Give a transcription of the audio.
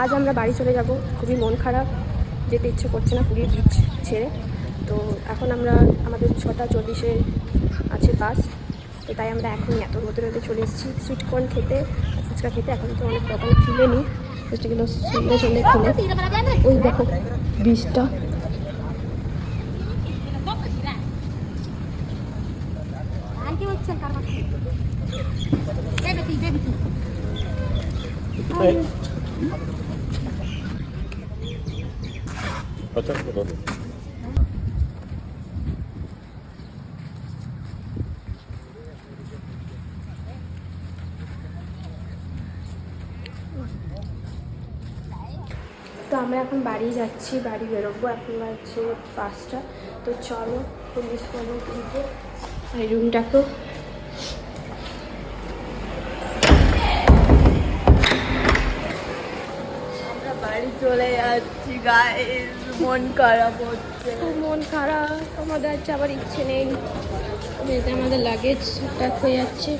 আজ আমরা বাড়ি চলে যাব, খুবই মন খারাপ, যেতে ইচ্ছে করছে না পুরীর বিচ ছেড়ে। তো এখন আমরা আমাদের 6:40-এ আছে বাস, তো তাই আমরা এখনই এত রোদে রোদে চলে এসেছি সুইটকর্ন খেতে, ফুচকা খেতে। এখন তো অনেক দোকান খুলে নিই, যেগুলো সন্ধ্যে সন্ধ্যে খুলে। ওই দেখো বিচটা, তো আমরা এখন বাড়ি যাচ্ছি, বাড়ি বেরোবো। এখন বাজছে 5টা। তো চলো পুলিশ করবো দিকে এই রুমটাকেও। আমরা বাড়ি চলে যাচ্ছি গাইস, মন খারাপ হচ্ছে। খুব মন খারাপ, আমাদের আজকে আবার ইচ্ছে নেই। আমাদের লাগেজ প্যাক হয়ে যাচ্ছে।